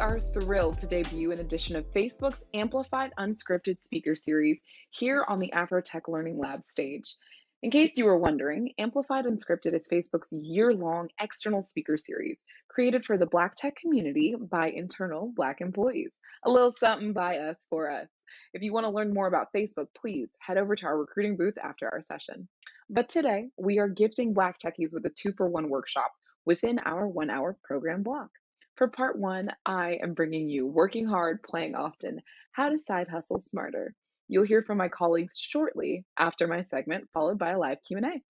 are thrilled to debut an edition of Facebook's Amplified Unscripted speaker series here on the Afro Tech Learning Lab stage. In case you were wondering, Amplified Unscripted is Facebook's year-long external speaker series created for the Black tech community by internal Black employees. A little something by us for us. If you want to learn more about Facebook, please head over to our recruiting booth after our session. But today, we are gifting Black techies with a 2-for-1 workshop within our 1-hour program block. For part one, I am bringing you Working Hard, Playing Often, How to Side Hustle Smarter. You'll hear from my colleagues shortly after my segment, followed by a live Q&A.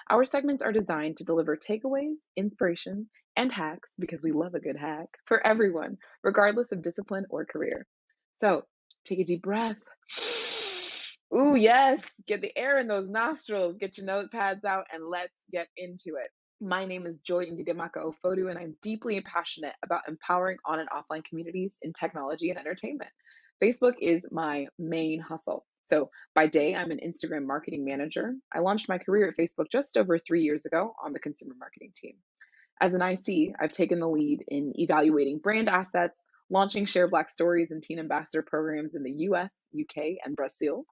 Our segments are designed to deliver takeaways, inspiration, and hacks, because we love a good hack, for everyone, regardless of discipline or career. So take a deep breath. Ooh, yes, get the air in those nostrils, get your notepads out, and let's get into it. My name is Joy Ndidimaka Ofodu, and I'm deeply passionate about empowering on and offline communities in technology and entertainment. Facebook is my main hustle. So by day, I'm an Instagram marketing manager. I launched my career at Facebook just over 3 years ago on the consumer marketing team. As an IC, I've taken the lead in evaluating brand assets, launching Share Black Stories and Teen Ambassador programs in the US, UK, and Brazil,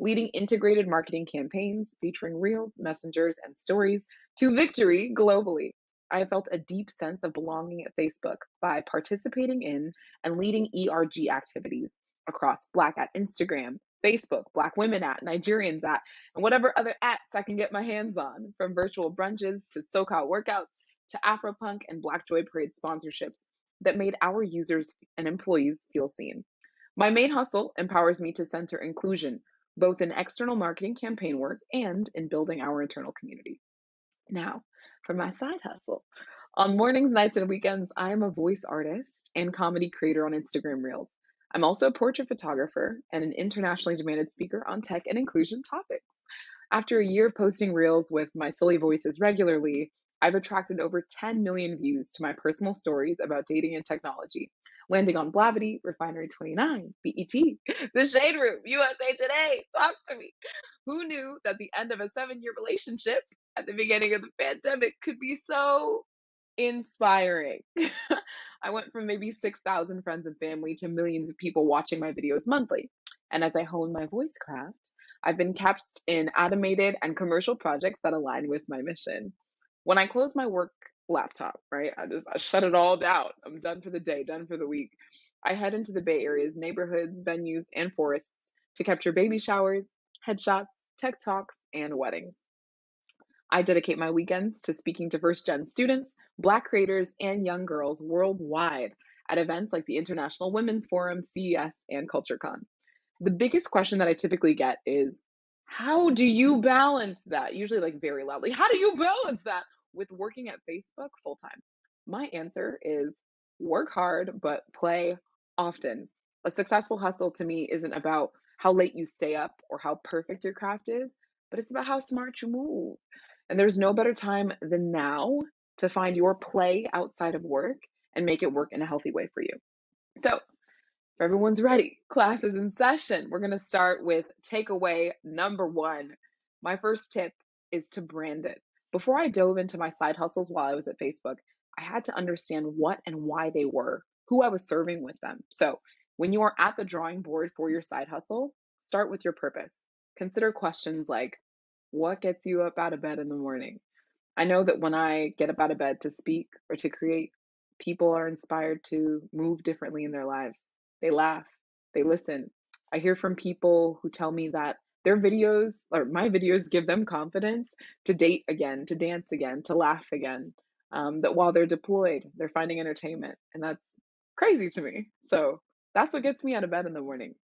leading integrated marketing campaigns featuring Reels, Messengers, and Stories to victory globally. I have felt a deep sense of belonging at Facebook by participating in and leading ERG activities across Black at Instagram, Facebook, Black women at, Nigerians at, and whatever other ats I can get my hands on, from virtual brunches to SoCal workouts to Afropunk and Black Joy Parade sponsorships that made our users and employees feel seen. My main hustle empowers me to center inclusion, both in external marketing campaign work and in building our internal community. Now, for my side hustle. On mornings, nights, and weekends, I am a voice artist and comedy creator on Instagram Reels. I'm also a portrait photographer and an internationally demanded speaker on tech and inclusion topics. After a year of posting Reels with my silly voices regularly, I've attracted over 10 million views to my personal stories about dating and technology, landing on Blavity, Refinery 29, BET, The Shade Room, USA Today. Talk to me. Who knew that the end of a 7-year relationship at the beginning of the pandemic could be so inspiring? I went from maybe 6,000 friends and family to millions of people watching my videos monthly. And as I hone my voice craft, I've been cast in animated and commercial projects that align with my mission. When I close my work laptop, right, I shut it all down. I'm done for the day, done for the week. I head into the Bay Area's neighborhoods, venues, and forests to capture baby showers, headshots, tech talks, and weddings. I dedicate my weekends to speaking to first gen students, Black creators, and young girls worldwide at events like the International Women's Forum, CES, and CultureCon. The biggest question that I typically get is, how do you balance that? Usually, like very loudly, how do you balance that with working at Facebook full time? My answer is work hard, but play often. A successful hustle to me isn't about how late you stay up or how perfect your craft is, but it's about how smart you move. And there's no better time than now to find your play outside of work and make it work in a healthy way for you. So, if everyone's ready, class is in session. We're going to start with takeaway number one. My first tip is to brand it. Before I dove into my side hustles while I was at Facebook, I had to understand what and why they were, who I was serving with them. So, when you are at the drawing board for your side hustle, start with your purpose. Consider questions like, what gets you up out of bed in the morning? I know that when I get up out of bed to speak or to create, people are inspired to move differently in their lives. They laugh, they listen. I hear from people who tell me that their videos or my videos give them confidence to date again, to dance again, to laugh again. That while they're deployed, they're finding entertainment. And that's crazy to me. So that's what gets me out of bed in the morning.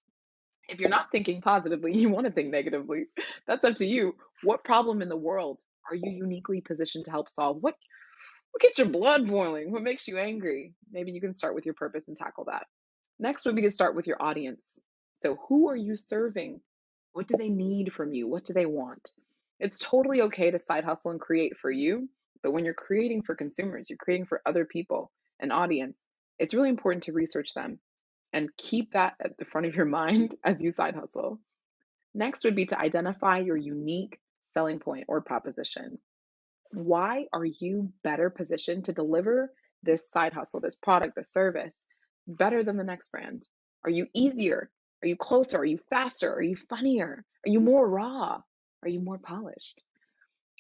If you're not thinking positively, you want to think negatively. That's up to you. What problem in the world are you uniquely positioned to help solve? What gets your blood boiling? What makes you angry? Maybe you can start with your purpose and tackle that. Next would be to start with your audience. So, who are you serving? What do they need from you? What do they want? It's totally okay to side hustle and create for you, but when you're creating for consumers, you're creating for other people, an audience, it's really important to research them and keep that at the front of your mind as you side hustle. Next would be to identify your unique selling point or proposition. Why are you better positioned to deliver this side hustle, this product, this service better than the next brand? Are you easier? Are you closer? Are you faster? Are you funnier? Are you more raw? Are you more polished?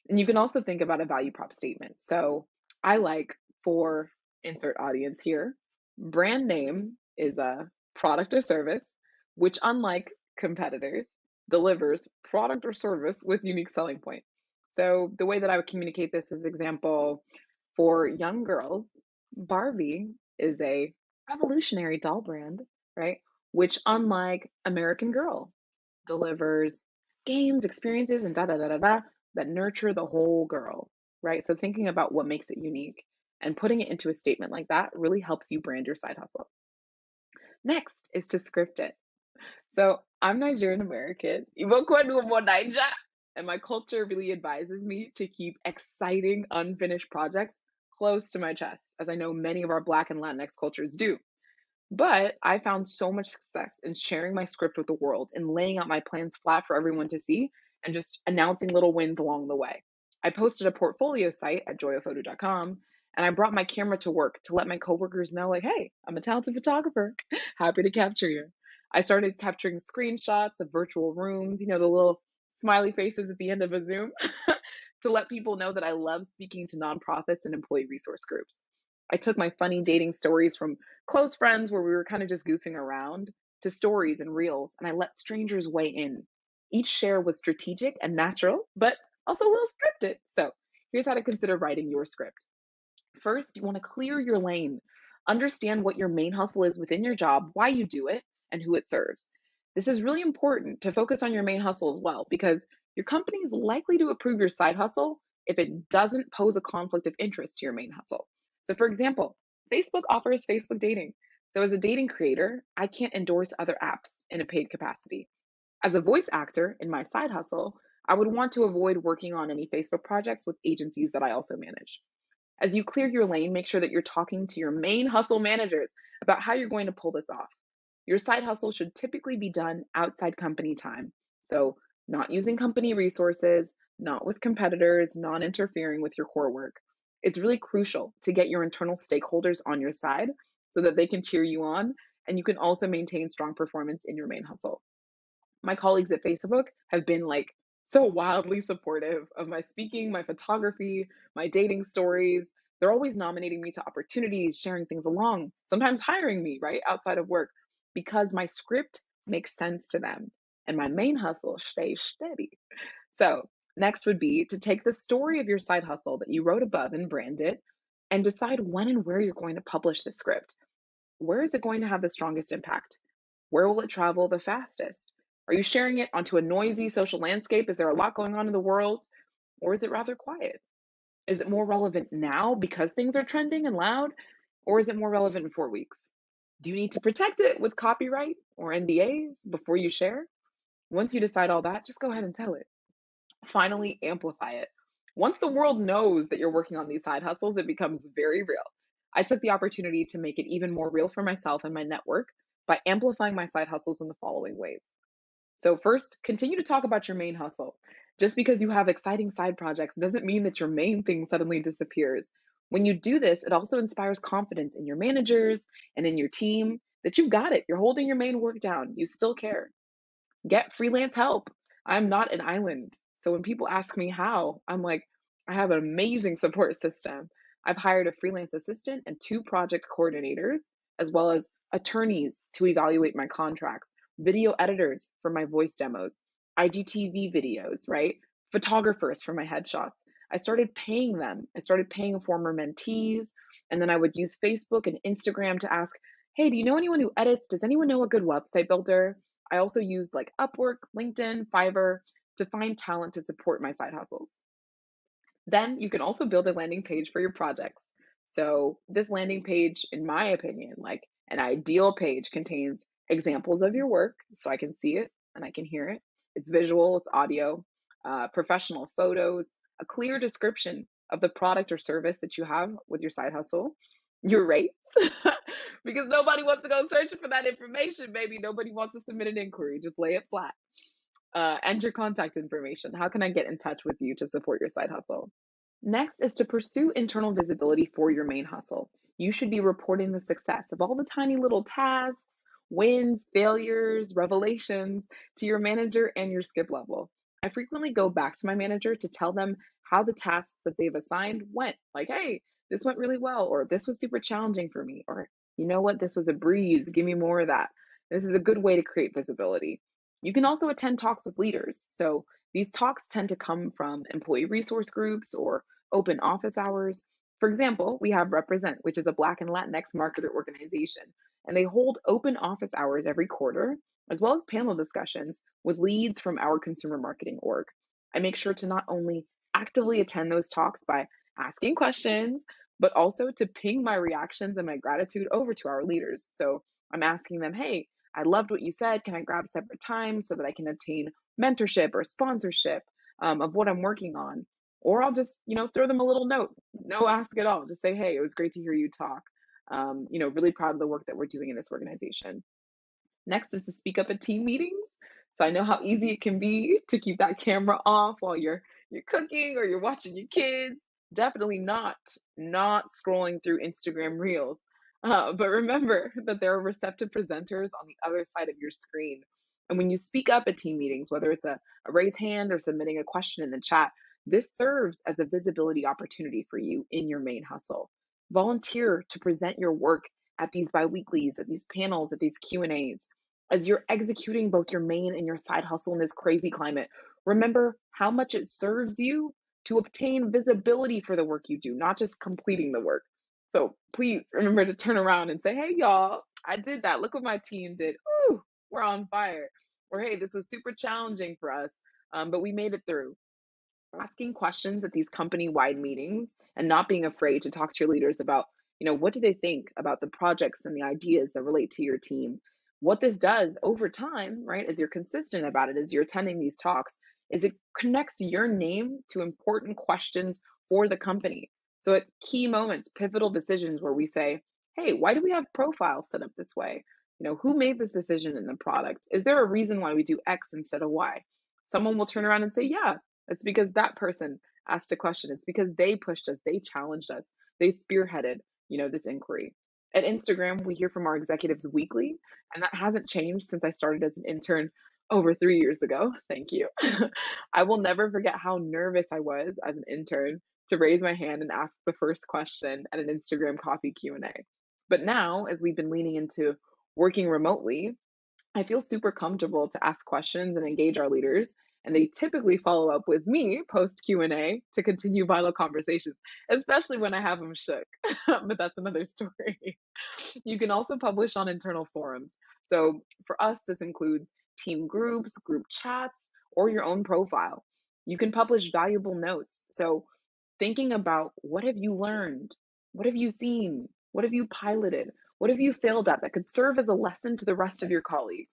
And you can also think about a value prop statement. So I like for insert audience here, brand name is a product or service, which unlike competitors, delivers product or service with unique selling point. So the way that I would communicate this is example for young girls, Barbie is a revolutionary doll brand, right? Which unlike American Girl delivers games, experiences, and da da da da da that nurture the whole girl, right? So thinking about what makes it unique and putting it into a statement like that really helps you brand your side hustle. Next is to script it. So I'm Nigerian American, Igbo kwenu mo Naija, and my culture really advises me to keep exciting unfinished projects close to my chest, as I know many of our Black and Latinx cultures do. But I found so much success in sharing my script with the world and laying out my plans flat for everyone to see and just announcing little wins along the way. I posted a portfolio site at joyaphoto.com and I brought my camera to work to let my coworkers know, like, hey, I'm a talented photographer. Happy to capture you. I started capturing screenshots of virtual rooms, the little smiley faces at the end of a Zoom, to let people know that I love speaking to nonprofits and employee resource groups. I took my funny dating stories from close friends where we were kind of just goofing around to stories and reels, and I let strangers weigh in. Each share was strategic and natural, but also a little scripted. So here's how to consider writing your script. First, you want to clear your lane. Understand what your main hustle is within your job, why you do it, and who it serves. This is really important to focus on your main hustle as well, because your company is likely to approve your side hustle if it doesn't pose a conflict of interest to your main hustle. So, for example, Facebook offers Facebook dating. So, as a dating creator, I can't endorse other apps in a paid capacity. As a voice actor in my side hustle, I would want to avoid working on any Facebook projects with agencies that I also manage. As you clear your lane, make sure that you're talking to your main hustle managers about how you're going to pull this off. Your side hustle should typically be done outside company time. So, not using company resources, not with competitors, not interfering with your core work. It's really crucial to get your internal stakeholders on your side so that they can cheer you on and you can also maintain strong performance in your main hustle. My colleagues at Facebook have been like so wildly supportive of my speaking, my photography, my dating stories. They're always nominating me to opportunities, sharing things along, sometimes hiring me, right, outside of work because my script makes sense to them and my main hustle stays steady. So, next would be to take the story of your side hustle that you wrote above and brand it and decide when and where you're going to publish the script. Where is it going to have the strongest impact? Where will it travel the fastest? Are you sharing it onto a noisy social landscape? Is there a lot going on in the world? Or is it rather quiet? Is it more relevant now because things are trending and loud? Or is it more relevant in 4 weeks? Do you need to protect it with copyright or NDAs before you share? Once you decide all that, just go ahead and tell it. Finally, amplify it. Once the world knows that you're working on these side hustles, it becomes very real. I took the opportunity to make it even more real for myself and my network by amplifying my side hustles in the following ways. So, first, continue to talk about your main hustle. Just because you have exciting side projects doesn't mean that your main thing suddenly disappears. When you do this, it also inspires confidence in your managers and in your team that you've got it. You're holding your main work down. You still care. Get freelance help. I'm not an island. So when people ask me how, I'm like, I have an amazing support system. I've hired a freelance assistant and two project coordinators, as well as attorneys to evaluate my contracts, video editors for my voice demos, IGTV videos, right? Photographers for my headshots. I started paying them. I started paying former mentees, and then I would use Facebook and Instagram to ask, hey, do you know anyone who edits? Does anyone know a good website builder? I also use like Upwork, LinkedIn, Fiverr to find talent to support my side hustles. Then you can also build a landing page for your projects. So, this landing page, in my opinion, like an ideal page, contains examples of your work so I can see it and I can hear it. It's visual, it's audio, professional photos, a clear description of the product or service that you have with your side hustle, your rates, because nobody wants to go searching for that information, baby. Nobody wants to submit an inquiry. Just lay it flat. And your contact information. How can I get in touch with you to support your side hustle? Next is to pursue internal visibility for your main hustle. You should be reporting the success of all the tiny little tasks, wins, failures, revelations to your manager and your skip level. I frequently go back to my manager to tell them how the tasks that they've assigned went. Like, hey, this went really well, or this was super challenging for me, or you know what, this was a breeze. Give me more of that. This is a good way to create visibility. You can also attend talks with leaders. So these talks tend to come from employee resource groups or open office hours. For example, we have Represent, which is a Black and Latinx marketer organization, and they hold open office hours every quarter, as well as panel discussions with leads from our consumer marketing org. I make sure to not only actively attend those talks by asking questions, but also to ping my reactions and my gratitude over to our leaders. So I'm asking them, hey, I loved what you said. Can I grab separate time so that I can obtain mentorship or sponsorship of what I'm working on? Or I'll just, throw them a little note, no ask at all. Just say, hey, it was great to hear you talk. Really proud of the work that we're doing in this organization. Next is to speak up at team meetings. So I know how easy it can be to keep that camera off while you're cooking or you're watching your kids. Definitely not scrolling through Instagram Reels. But remember that there are receptive presenters on the other side of your screen. And when you speak up at team meetings, whether it's a raised hand or submitting a question in the chat, this serves as a visibility opportunity for you in your main hustle. Volunteer to present your work at these biweeklies, at these panels, at these Q&As. As you're executing both your main and your side hustle in this crazy climate, remember how much it serves you to obtain visibility for the work you do, not just completing the work. So please remember to turn around and say, hey, y'all, I did that. Look what my team did. Ooh, we're on fire. Or hey, this was super challenging for us, but we made it through. Asking questions at these company-wide meetings and not being afraid to talk to your leaders about, what do they think about the projects and the ideas that relate to your team. What this does over time, right, as you're consistent about it, as you're attending these talks, is it connects your name to important questions for the company. So at key moments, pivotal decisions where we say, hey, why do we have profiles set up this way? Who made this decision in the product? Is there a reason why we do X instead of Y? Someone will turn around and say, yeah, it's because that person asked a question. It's because they pushed us, they challenged us, they spearheaded, this inquiry. At Instagram, we hear from our executives weekly, and that hasn't changed since I started as an intern over 3 years ago. Thank you. I will never forget how nervous I was as an intern to raise my hand and ask the first question at an Instagram coffee Q&A. But now, as we've been leaning into working remotely, I feel super comfortable to ask questions and engage our leaders, and they typically follow up with me post Q&A to continue vital conversations, especially when I have them shook. But that's another story. You can also publish on internal forums. So for us, this includes team groups, group chats, or your own profile. You can publish valuable notes. So thinking about, what have you learned? What have you seen? What have you piloted? What have you failed at that could serve as a lesson to the rest of your colleagues?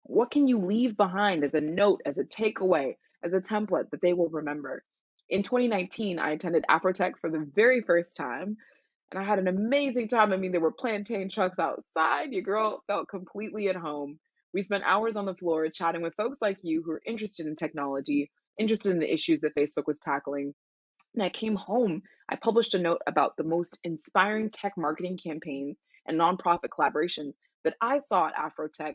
What can you leave behind as a note, as a takeaway, as a template that they will remember? In 2019, I attended Afrotech for the very first time, and I had an amazing time. I mean, there were plantain trucks outside. Your girl felt completely at home. We spent hours on the floor chatting with folks like you who are interested in technology, interested in the issues that Facebook was tackling. And I came home, I published a note about the most inspiring tech marketing campaigns and nonprofit collaborations that I saw at Afrotech,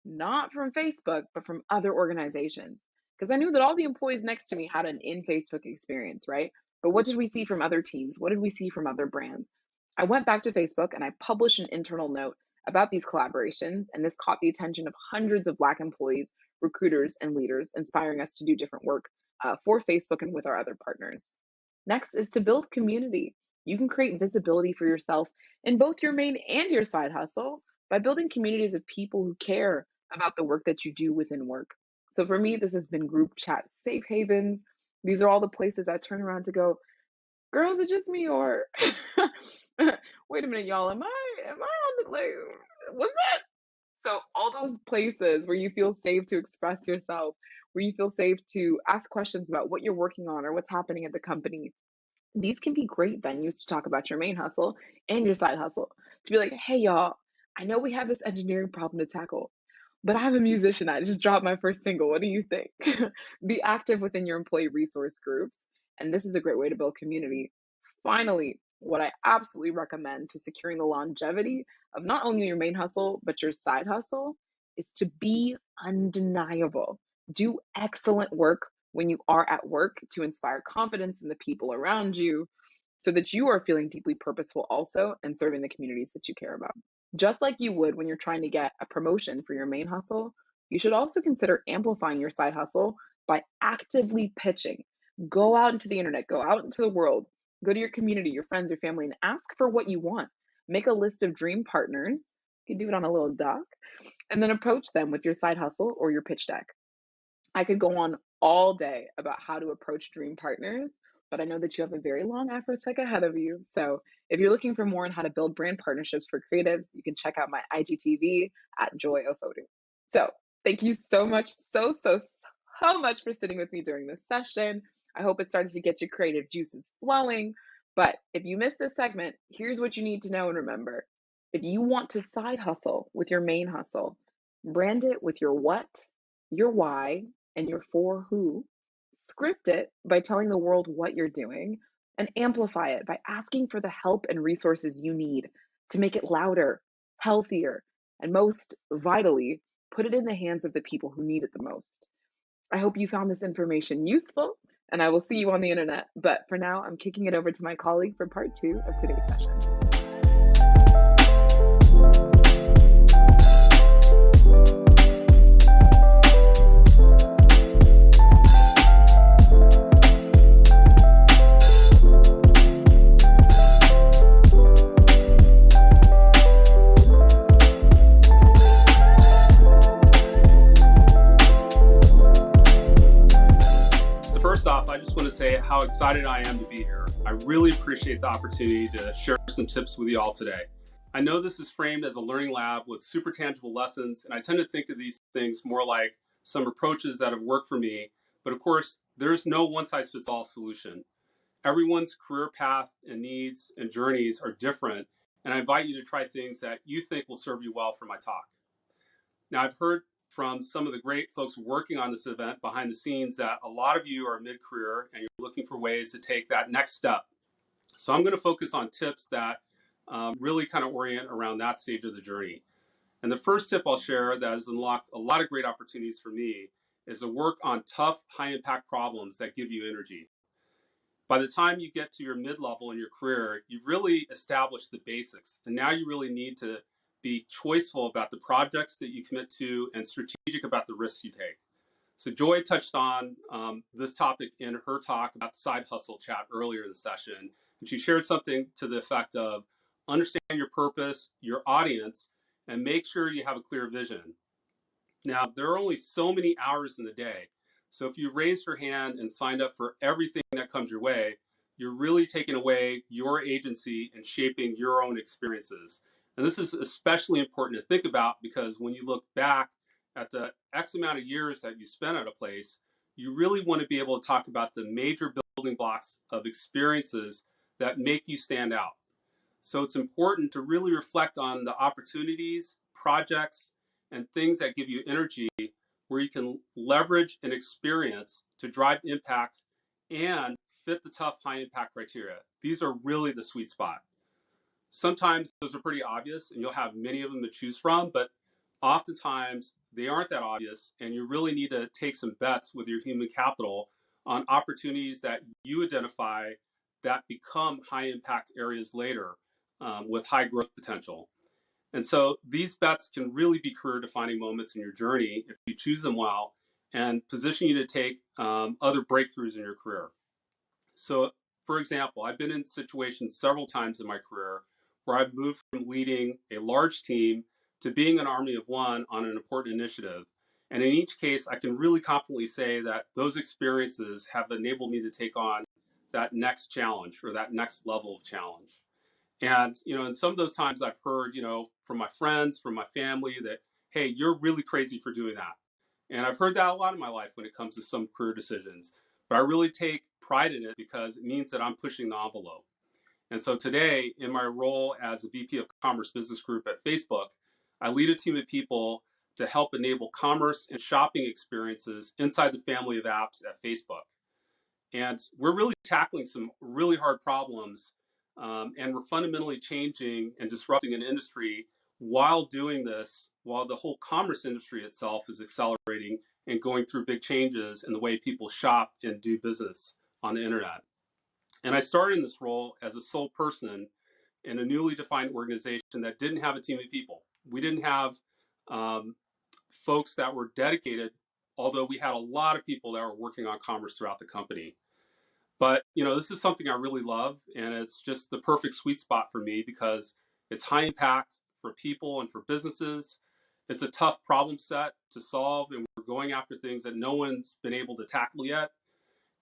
not from Facebook, but from other organizations. Because I knew that all the employees next to me had an in Facebook experience, right? But what did we see from other teams? What did we see from other brands? I went back to Facebook and I published an internal note about these collaborations, and this caught the attention of hundreds of Black employees, recruiters, and leaders, inspiring us to do different work for Facebook and with our other partners. Next is to build community. You can create visibility for yourself in both your main and your side hustle by building communities of people who care about the work that you do within work. So for me, this has been group chat safe havens. These are all the places I turn around to go, girl, is it just me or wait a minute, y'all, am I on the like what's that? So all those places where you feel safe to express yourself, where you feel safe to ask questions about what you're working on or what's happening at the company, these can be great venues to talk about your main hustle and your side hustle. To be like, hey, y'all, I know we have this engineering problem to tackle, but I'm a musician. I just dropped my first single. What do you think? Be active within your employee resource groups. And this is a great way to build community. Finally, what I absolutely recommend to securing the longevity of not only your main hustle, but your side hustle is to be undeniable. Do excellent work when you are at work to inspire confidence in the people around you so that you are feeling deeply purposeful also and serving the communities that you care about. Just like you would when you're trying to get a promotion for your main hustle, you should also consider amplifying your side hustle by actively pitching. Go out into the internet, go out into the world, go to your community, your friends, your family, and ask for what you want. Make a list of dream partners. You can do it on a little doc, and then approach them with your side hustle or your pitch deck. I could go on all day about how to approach dream partners, but I know that you have a very long Afro tech ahead of you. So if you're looking for more on how to build brand partnerships for creatives, you can check out my IGTV at Joy Ofodu. So thank you so much, so much for sitting with me during this session. I hope it started to get your creative juices flowing. But if you missed this segment, here's what you need to know and remember. If you want to side hustle with your main hustle, brand it with your what, your why, and your for who. Script it by telling the world what you're doing, and amplify it by asking for the help and resources you need to make it louder, healthier, and most vitally, put it in the hands of the people who need it the most. I hope you found this information useful, and I will see you on the internet. But for now, I'm kicking it over to my colleague for part 2 of today's session. First off, I just want to say how excited I am to be here. I really appreciate the opportunity to share some tips with you all today. I know this is framed as a learning lab with super tangible lessons, and I tend to think of these things more like some approaches that have worked for me. But of course, there's no one-size-fits-all solution. Everyone's career path and needs and journeys are different, and I invite you to try things that you think will serve you well for my talk. Now, I've heard from some of the great folks working on this event behind the scenes that a lot of you are mid-career and you're looking for ways to take that next step. So I'm going to focus on tips that really kind of orient around that stage of the journey. And the first tip I'll share that has unlocked a lot of great opportunities for me is to work on tough, high-impact problems that give you energy. By the time you get to your mid-level in your career, you've really established the basics. And now you really need to be choiceful about the projects that you commit to and strategic about the risks you take. So Joy touched on this topic in her talk about the side hustle chat earlier in the session. And she shared something to the effect of understand your purpose, your audience, and make sure you have a clear vision. Now, there are only so many hours in the day. So if you raised your hand and signed up for everything that comes your way, you're really taking away your agency and shaping your own experiences. And this is especially important to think about because when you look back at the X amount of years that you spent at a place, you really want to be able to talk about the major building blocks of experiences that make you stand out. So it's important to really reflect on the opportunities, projects, and things that give you energy where you can leverage an experience to drive impact and fit the tough high impact criteria. These are really the sweet spot. Sometimes those are pretty obvious and you'll have many of them to choose from, but oftentimes they aren't that obvious and you really need to take some bets with your human capital on opportunities that you identify that become high impact areas later with high growth potential. And so these bets can really be career defining moments in your journey if you choose them well and position you to take other breakthroughs in your career. So, for example, I've been in situations several times in my career where I've moved from leading a large team to being an army of one on an important initiative. And in each case, I can really confidently say that those experiences have enabled me to take on that next challenge or that next level of challenge. And, in some of those times I've heard, from my friends, from my family that, hey, you're really crazy for doing that. And I've heard that a lot in my life when it comes to some career decisions. But I really take pride in it because it means that I'm pushing the envelope. And so today, in my role as a VP of Commerce Business Group at Facebook, I lead a team of people to help enable commerce and shopping experiences inside the family of apps at Facebook. And we're really tackling some really hard problems and we're fundamentally changing and disrupting an industry while doing this, while the whole commerce industry itself is accelerating and going through big changes in the way people shop and do business on the internet. And I started in this role as a sole person in a newly defined organization that didn't have a team of people. We didn't have folks that were dedicated, although we had a lot of people that were working on commerce throughout the company. But this is something I really love, and it's just the perfect sweet spot for me because it's high impact for people and for businesses. It's a tough problem set to solve, and we're going after things that no one's been able to tackle yet.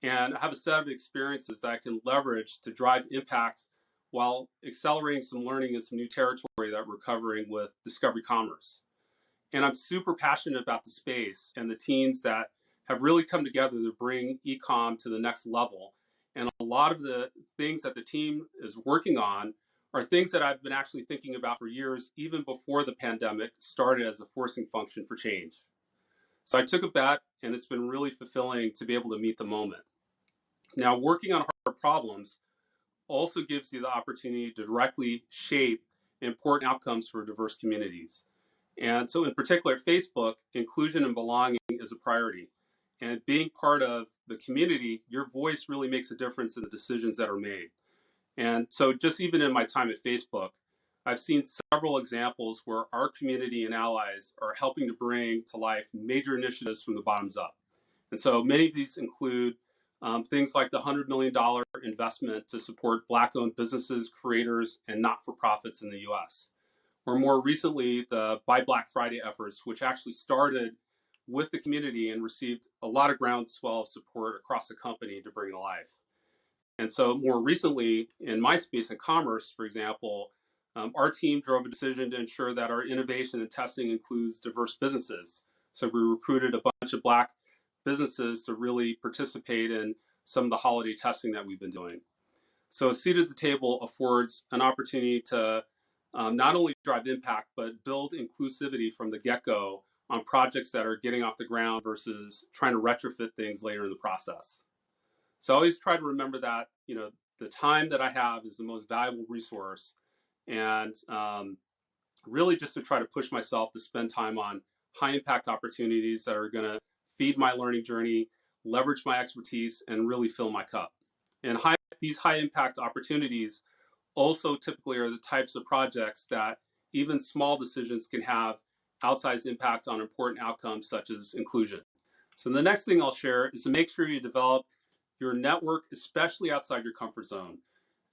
And I have a set of experiences that I can leverage to drive impact while accelerating some learning in some new territory that we're covering with Discovery Commerce. And I'm super passionate about the space and the teams that have really come together to bring e-com to the next level. And a lot of the things that the team is working on are things that I've been actually thinking about for years, even before the pandemic started as a forcing function for change. So I took a bet, and it's been really fulfilling to be able to meet the moment. Now, working on hard problems also gives you the opportunity to directly shape important outcomes for diverse communities. And so in particular, at Facebook, inclusion and belonging is a priority. And being part of the community, your voice really makes a difference in the decisions that are made. And so just even in my time at Facebook, I've seen several examples where our community and allies are helping to bring to life major initiatives from the bottoms up. And so many of these include things like the $100 million investment to support Black-owned businesses, creators, and not-for-profits in the U.S. Or more recently, the Buy Black Friday efforts, which actually started with the community and received a lot of groundswell of support across the company to bring to life. And so more recently, in my space in commerce, for example, our team drove a decision to ensure that our innovation and testing includes diverse businesses. So we recruited a bunch of Black businesses to really participate in some of the holiday testing that we've been doing. So a seat at the table affords an opportunity to not only drive impact, but build inclusivity from the get-go on projects that are getting off the ground versus trying to retrofit things later in the process. So I always try to remember that, the time that I have is the most valuable resource, and really just to try to push myself to spend time on high impact opportunities that are going to feed my learning journey, leverage my expertise, and really fill my cup. And these high impact opportunities also typically are the types of projects that even small decisions can have outsized impact on important outcomes such as inclusion. So the next thing I'll share is to make sure you develop your network, especially outside your comfort zone.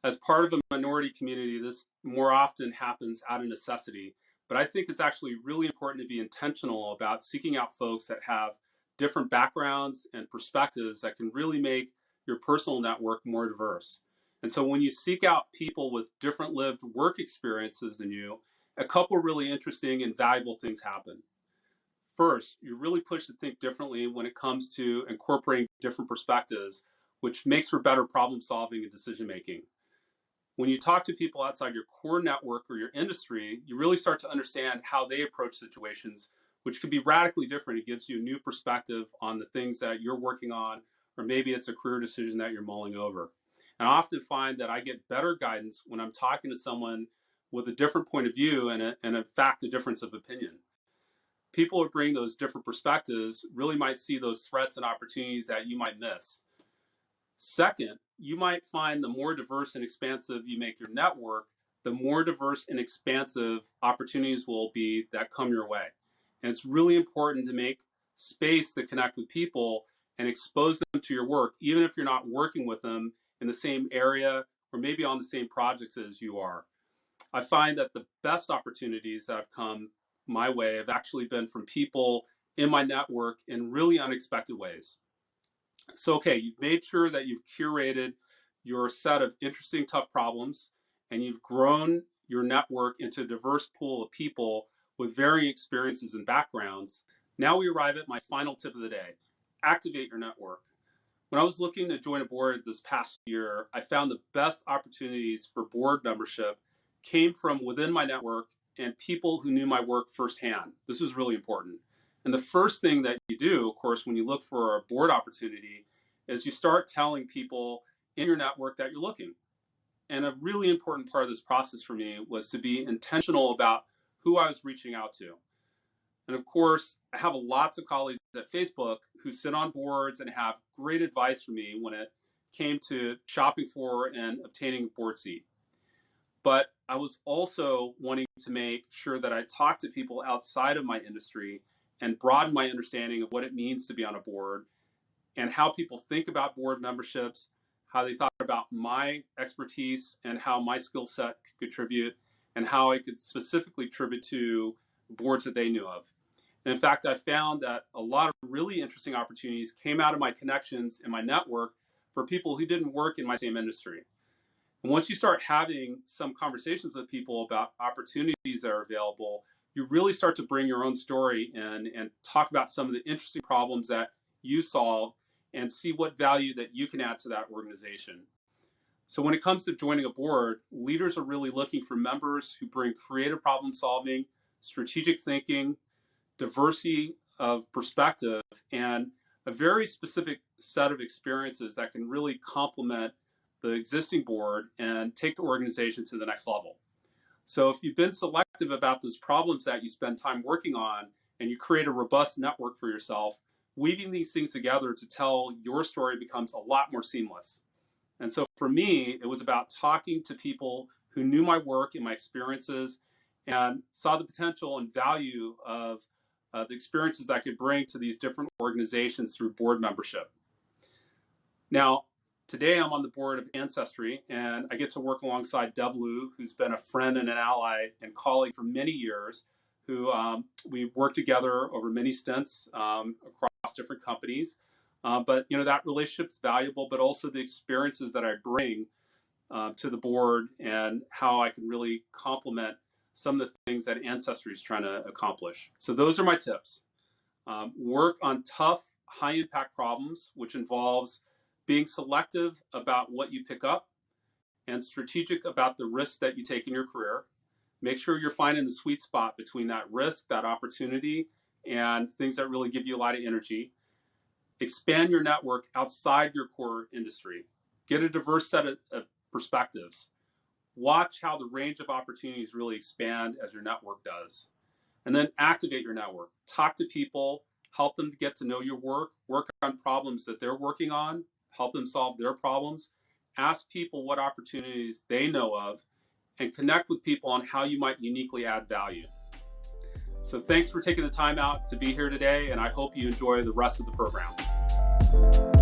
As part of a minority community, this more often happens out of necessity, but I think it's actually really important to be intentional about seeking out folks that have different backgrounds and perspectives that can really make your personal network more diverse. And so when you seek out people with different lived work experiences than you, a couple really interesting and valuable things happen. First, you're really pushed to think differently when it comes to incorporating different perspectives, which makes for better problem solving and decision making. When you talk to people outside your core network or your industry, you really start to understand how they approach situations, which can be radically different. It gives you a new perspective on the things that you're working on, or maybe it's a career decision that you're mulling over. And I often find that I get better guidance when I'm talking to someone with a different point of view and in fact, a difference of opinion. People who bring those different perspectives really might see those threats and opportunities that you might miss. Second, you might find the more diverse and expansive you make your network, the more diverse and expansive opportunities will be that come your way. And it's really important to make space to connect with people and expose them to your work, even if you're not working with them in the same area or maybe on the same projects as you are. I find that the best opportunities that have come my way have actually been from people in my network in really unexpected ways. So, okay, you've made sure that you've curated your set of interesting, tough problems, and you've grown your network into a diverse pool of people with varying experiences and backgrounds. Now we arrive at my final tip of the day: activate your network. When I was looking to join a board this past year, I found the best opportunities for board membership came from within my network and people who knew my work firsthand. This was really important. And the first thing that you do, of course, when you look for a board opportunity is you start telling people in your network that you're looking. And a really important part of this process for me was to be intentional about who I was reaching out to. And of course, I have lots of colleagues at Facebook who sit on boards and have great advice for me when it came to shopping for and obtaining a board seat. But I was also wanting to make sure that I talked to people outside of my industry and broaden my understanding of what it means to be on a board and how people think about board memberships, how they thought about my expertise and how my skill set could contribute, and how I could specifically contribute to boards that they knew of. And in fact, I found that a lot of really interesting opportunities came out of my connections in my network for people who didn't work in my same industry. And once you start having some conversations with people about opportunities that are available, you really start to bring your own story in and talk about some of the interesting problems that you solve and see what value that you can add to that organization. So when it comes to joining a board, leaders are really looking for members who bring creative problem solving, strategic thinking, diversity of perspective, and a very specific set of experiences that can really complement the existing board and take the organization to the next level. So if you've been selective about those problems that you spend time working on and you create a robust network for yourself, weaving these things together to tell your story becomes a lot more seamless. And so for me, it was about talking to people who knew my work and my experiences and saw the potential and value of the experiences I could bring to these different organizations through board membership. Now, today I'm on the board of Ancestry, and I get to work alongside Deb Liu, who's been a friend and an ally and colleague for many years, who we worked together over many stints across different companies. But that relationship's valuable, but also the experiences that I bring to the board and how I can really complement some of the things that Ancestry is trying to accomplish. So those are my tips. Work on tough, high-impact problems, which involves being selective about what you pick up and strategic about the risks that you take in your career. Make sure you're finding the sweet spot between that risk, that opportunity, and things that really give you a lot of energy. Expand your network outside your core industry. Get a diverse set of perspectives. Watch how the range of opportunities really expand as your network does. And then activate your network. Talk to people, help them to get to know your work on problems that they're working on, help them solve their problems. Ask people what opportunities they know of, and connect with people on how you might uniquely add value. So thanks for taking the time out to be here today, and I hope you enjoy the rest of the program.